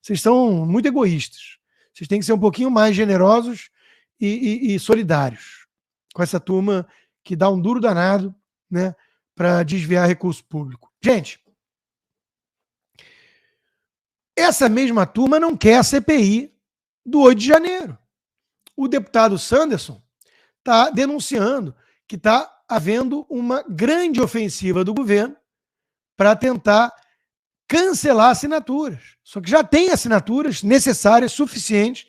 Vocês são muito egoístas. Vocês têm que ser um pouquinho mais generosos e solidários com essa turma que dá um duro danado, né, para desviar recurso público. Gente, essa mesma turma não quer a CPI do 8 de janeiro. O deputado Sanderson está denunciando que está havendo uma grande ofensiva do governo para tentar cancelar assinaturas. Só que já tem assinaturas necessárias, suficientes,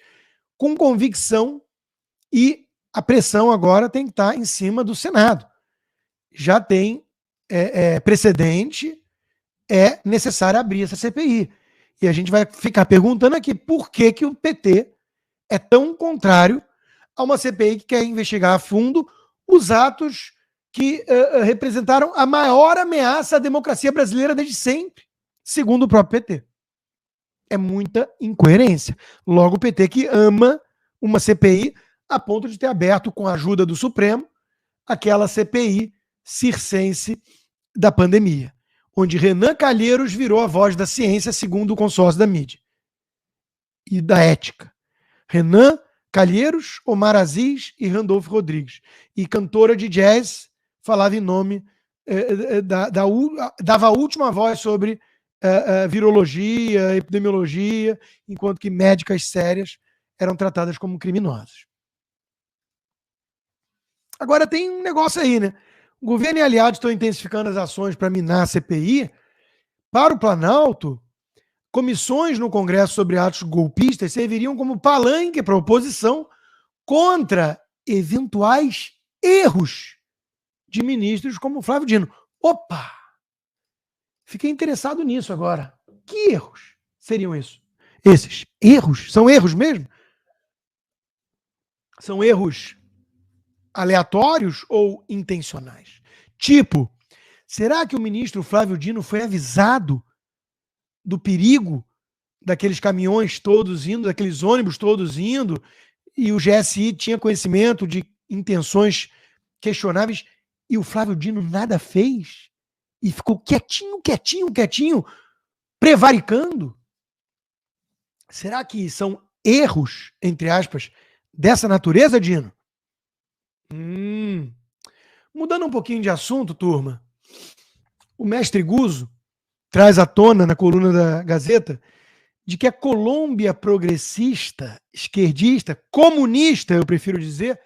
com convicção, e a pressão agora tem que estar em cima do Senado. Já tem precedente, é necessário abrir essa CPI. E a gente vai ficar perguntando aqui por que o PT é tão contrário a uma CPI que quer investigar a fundo os atos que representaram a maior ameaça à democracia brasileira desde sempre, segundo o próprio PT. É muita incoerência. Logo, o PT que ama uma CPI a ponto de ter aberto, com a ajuda do Supremo, aquela CPI circense da pandemia, onde Renan Calheiros virou a voz da ciência, segundo o consórcio da mídia e da ética. Renan Calheiros, Omar Aziz e Randolfo Rodrigues. E cantora de jazz falava em nome, dava a última voz sobre virologia, epidemiologia, enquanto que médicas sérias eram tratadas como criminosas. Agora tem um negócio aí, né? O governo e aliados estão intensificando as ações para minar a CPI. Para o Planalto, comissões no Congresso sobre atos golpistas serviriam como palanque para a oposição contra eventuais erros de ministros como Flávio Dino. Opa! Fiquei interessado nisso agora. Que erros seriam isso? Esses erros? São erros mesmo? São erros aleatórios ou intencionais? Tipo, será que o ministro Flávio Dino foi avisado do perigo daqueles caminhões todos indo, daqueles ônibus todos indo, e o GSI tinha conhecimento de intenções questionáveis e o Flávio Dino nada fez? E ficou quietinho, prevaricando? Será que são erros, entre aspas, dessa natureza, Dino? Mudando um pouquinho de assunto, turma, o mestre Guzzo traz à tona na coluna da Gazeta de que a Colômbia progressista, esquerdista, comunista, eu prefiro dizer,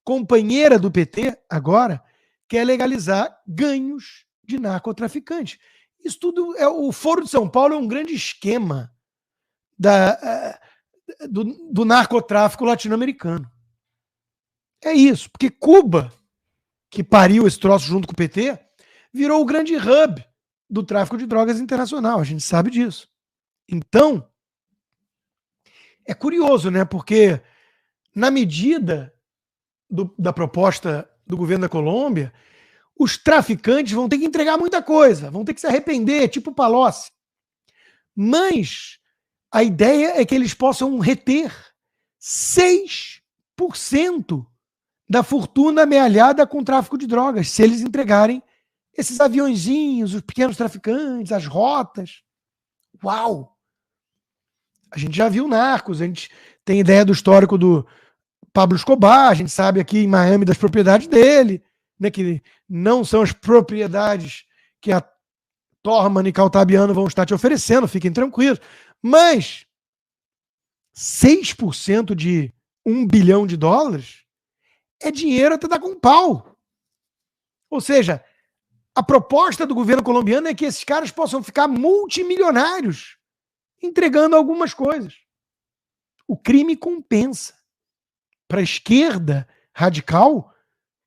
companheira do PT agora, quer legalizar ganhos de narcotraficantes. Isso tudo o Foro de São Paulo é um grande esquema do narcotráfico latino-americano. É isso, porque Cuba, que pariu esse troço junto com o PT, virou o grande hub do tráfico de drogas internacional. A gente sabe disso. Então, é curioso, né? Porque na medida da proposta do governo da Colômbia, os traficantes vão ter que entregar muita coisa, vão ter que se arrepender, tipo Palocci. Mas a ideia é que eles possam reter 6% da fortuna amealhada com o tráfico de drogas, se eles entregarem esses aviõezinhos, os pequenos traficantes, as rotas. Uau! A gente já viu Narcos, a gente tem ideia do histórico do Pablo Escobar, a gente sabe aqui em Miami das propriedades dele, né, que não são as propriedades que a Torman e Caltabiano vão estar te oferecendo, fiquem tranquilos. Mas 6% de $1 bilhão é dinheiro até dar com pau. Ou seja, a proposta do governo colombiano é que esses caras possam ficar multimilionários entregando algumas coisas. O crime compensa. Para a esquerda radical,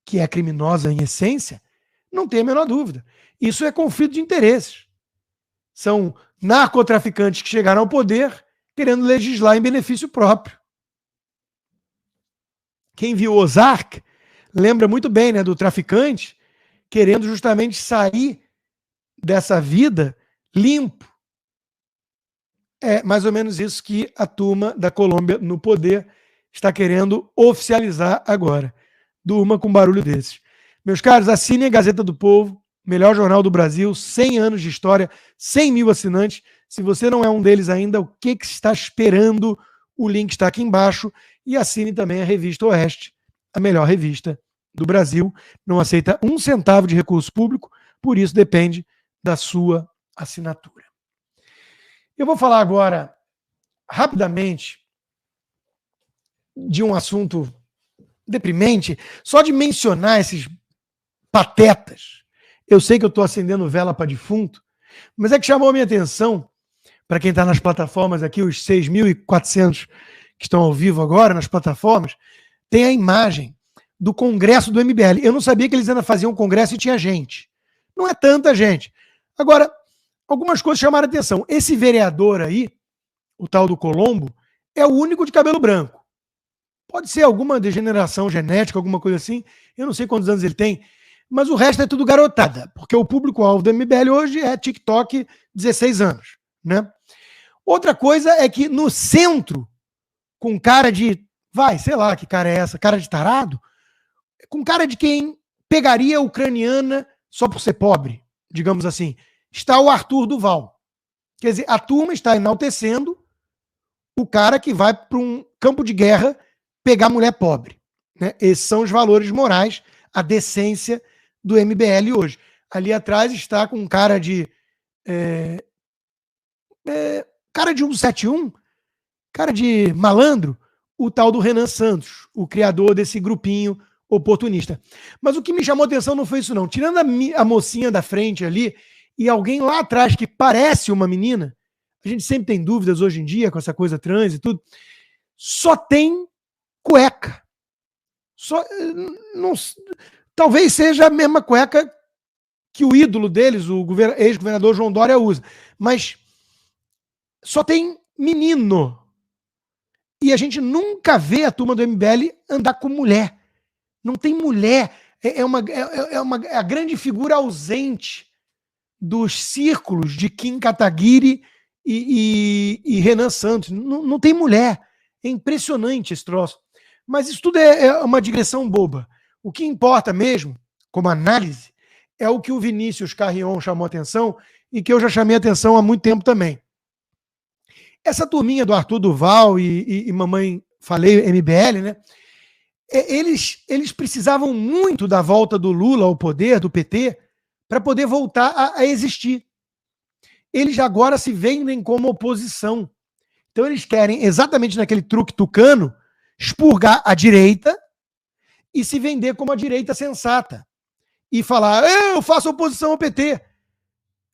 que é criminosa em essência, não tem a menor dúvida. Isso é conflito de interesses. São narcotraficantes que chegaram ao poder querendo legislar em benefício próprio. Quem viu Ozark lembra muito bem, né, do traficante querendo justamente sair dessa vida limpo. É mais ou menos isso que a turma da Colômbia no poder está querendo oficializar agora. Durma com barulho desses. Meus caros, assinem a Gazeta do Povo, melhor jornal do Brasil, 100 anos de história, 100 mil assinantes. Se você não é um deles ainda, o que está esperando? O link está aqui embaixo. E assine também a Revista Oeste, a melhor revista do Brasil. Não aceita 1 centavo de recurso público, por isso depende da sua assinatura. Eu vou falar agora, rapidamente, de um assunto deprimente, só de mencionar esses patetas. Eu sei que eu estou acendendo vela para defunto, mas é que chamou a minha atenção, para quem está nas plataformas aqui, os 6.400 que estão ao vivo agora nas plataformas, tem a imagem do congresso do MBL. Eu não sabia que eles ainda faziam um congresso e tinha gente. Não é tanta gente. Agora, algumas coisas chamaram a atenção. Esse vereador aí, o tal do Colombo, é o único de cabelo branco. Pode ser alguma degeneração genética, alguma coisa assim. Eu não sei quantos anos ele tem, Mas o resto é tudo garotada, porque o público-alvo do MBL hoje é TikTok 16 anos, né? Outra coisa é que no centro, com cara de, sei lá que cara é essa, cara de tarado, com cara de quem pegaria a ucraniana só por ser pobre, digamos assim, está o Arthur Duval. Quer dizer, a turma está enaltecendo o cara que vai para um campo de guerra pegar mulher pobre, né? Esses são os valores morais, a decência do MBL hoje. Ali atrás está com um cara de cara de 171, cara de malandro, o tal do Renan Santos, o criador desse grupinho oportunista. Mas o que me chamou a atenção não foi isso não. Tirando a mocinha da frente ali e alguém lá atrás que parece uma menina, a gente sempre tem dúvidas hoje em dia com essa coisa trans e tudo, só tem cueca. Talvez seja a mesma cueca que o ídolo deles, o ex-governador João Dória, usa. Mas só tem menino. E a gente nunca vê a turma do MBL andar com mulher. Não tem mulher. É a grande figura ausente dos círculos de Kim Kataguiri e Renan Santos. Não tem mulher. É impressionante esse troço. Mas isso tudo é uma digressão boba. O que importa mesmo, como análise, é o que o Vinícius Carrion chamou atenção e que eu já chamei atenção há muito tempo também. Essa turminha do Arthur Duval e mamãe falei, MBL, né? Eles precisavam muito da volta do Lula ao poder, do PT, para poder voltar a existir. Eles agora se vendem como oposição. Então eles querem, exatamente naquele truque tucano, expurgar a direita e se vender como a direita sensata. E falar, eu faço oposição ao PT.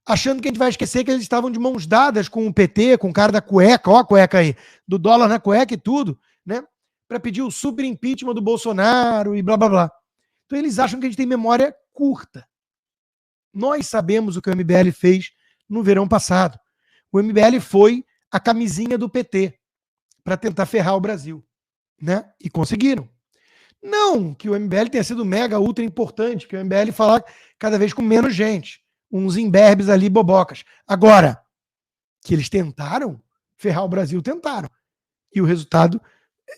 Achando que a gente vai esquecer que eles estavam de mãos dadas com o PT, com o cara da cueca, ó a cueca aí, do dólar na cueca e tudo, né? Para pedir o super impeachment do Bolsonaro e blá blá blá. Então eles acham que a gente tem memória curta. Nós sabemos o que o MBL fez no verão passado. O MBL foi a camisinha do PT para tentar ferrar o Brasil, né? E conseguiram. Não que o MBL tenha sido mega ultra importante, que o MBL falar cada vez com menos gente. Uns imberbes ali, bobocas. Agora, que eles tentaram ferrar o Brasil, tentaram. E o resultado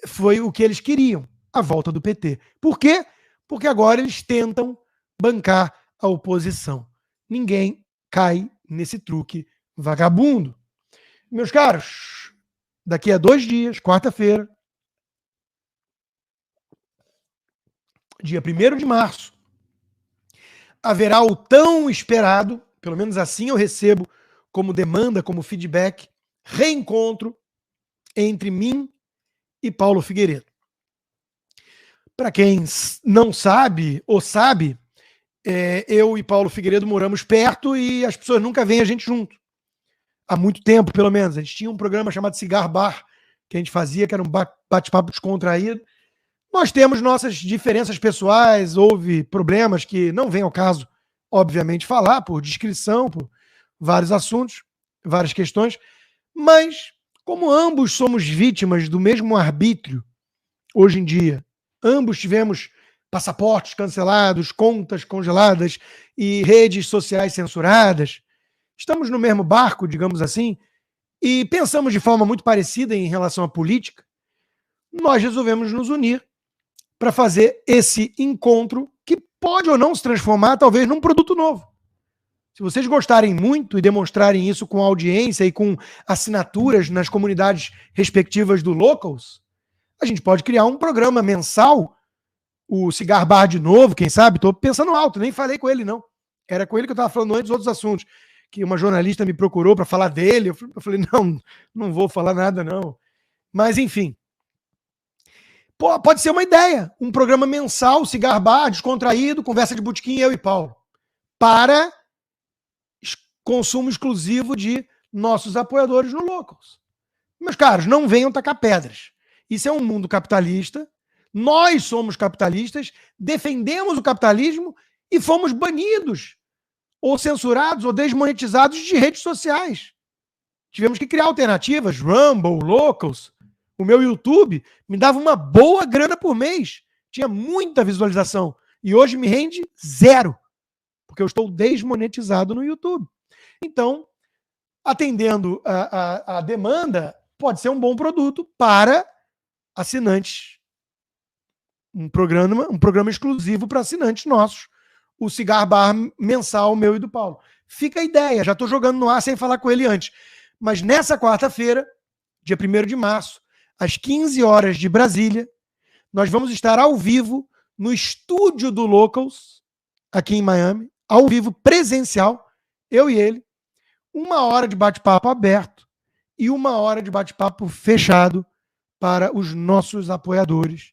foi o que eles queriam, a volta do PT. Por quê? Porque agora eles tentam bancar a oposição. Ninguém cai nesse truque vagabundo. Meus caros, daqui a 2 dias, quarta-feira, dia 1º de março, haverá o tão esperado, pelo menos assim eu recebo como demanda, como feedback, reencontro entre mim e Paulo Figueiredo. Para quem não sabe ou sabe, eu e Paulo Figueiredo moramos perto e as pessoas nunca veem a gente junto. Há muito tempo, pelo menos. A gente tinha um programa chamado Cigar Bar, que a gente fazia, que era um bate-papo descontraído. Nós temos nossas diferenças pessoais, houve problemas que não vem ao caso, obviamente, falar, por descrição, por vários assuntos, várias questões, mas como ambos somos vítimas do mesmo arbítrio, hoje em dia, ambos tivemos passaportes cancelados, contas congeladas e redes sociais censuradas, estamos no mesmo barco, digamos assim, e pensamos de forma muito parecida em relação à política, nós resolvemos nos unir para fazer esse encontro que pode ou não se transformar, talvez, num produto novo. Se vocês gostarem muito e demonstrarem isso com audiência e com assinaturas nas comunidades respectivas do Locals, a gente pode criar um programa mensal, o Cigar Bar de novo, quem sabe? Estou pensando alto, nem falei com ele, não. Era com ele que eu estava falando antes dos outros assuntos, que uma jornalista me procurou para falar dele, eu falei, não vou falar nada, não. Mas, enfim, pode ser uma ideia, um programa mensal, Cigar Bar, descontraído, conversa de botequim, eu e Paulo, para consumo exclusivo de nossos apoiadores no Locals. Meus caros, não venham tacar pedras. Isso é um mundo capitalista, nós somos capitalistas, defendemos o capitalismo e fomos banidos, ou censurados, ou desmonetizados de redes sociais. Tivemos que criar alternativas, Rumble, Locals. O meu YouTube me dava uma boa grana por mês. Tinha muita visualização. E hoje me rende 0, porque eu estou desmonetizado no YouTube. Então, atendendo a demanda, pode ser um bom produto para assinantes. Um programa exclusivo para assinantes nossos. O Cigar Bar mensal meu e do Paulo. Fica a ideia, já estou jogando no ar sem falar com ele antes. Mas nessa quarta-feira, dia 1º de março, às 15 horas de Brasília, nós vamos estar ao vivo no estúdio do Locals, aqui em Miami, ao vivo presencial, eu e ele, 1 hora de bate-papo aberto e 1 hora de bate-papo fechado para os nossos apoiadores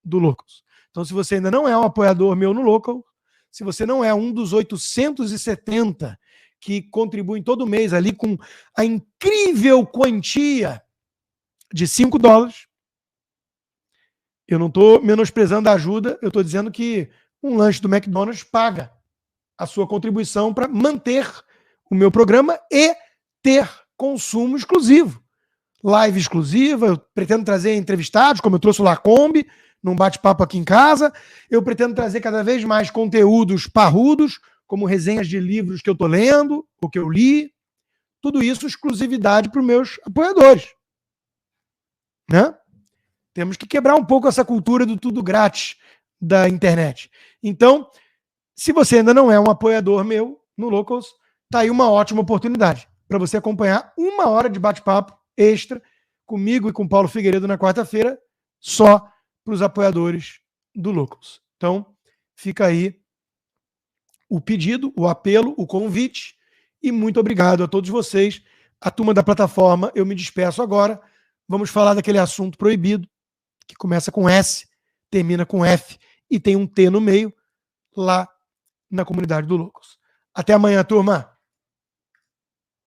do Locals. Então, se você ainda não é um apoiador meu no Local, se você não é um dos 870 que contribuem todo mês ali com a incrível quantia de $5, eu não estou menosprezando a ajuda, eu estou dizendo que um lanche do McDonald's paga a sua contribuição para manter o meu programa e ter consumo exclusivo. Live exclusiva, eu pretendo trazer entrevistados, como eu trouxe o Lacombe, num bate-papo aqui em casa. Eu pretendo trazer cada vez mais conteúdos parrudos, como resenhas de livros que eu estou lendo, ou que eu li. Tudo isso exclusividade para os meus apoiadores. Né? Temos que quebrar um pouco essa cultura do tudo grátis da internet. Então, se você ainda não é um apoiador meu no Locals, tá aí uma ótima oportunidade para você acompanhar 1 hora de bate-papo extra comigo e com Paulo Figueiredo na quarta-feira, só para os apoiadores do Locals. Então, fica aí o pedido, o apelo, o convite, e muito obrigado a todos vocês. A turma da plataforma, eu me despeço agora. Vamos falar daquele assunto proibido, que começa com S, termina com F e tem um T no meio, lá na comunidade do Locals. Até amanhã, turma!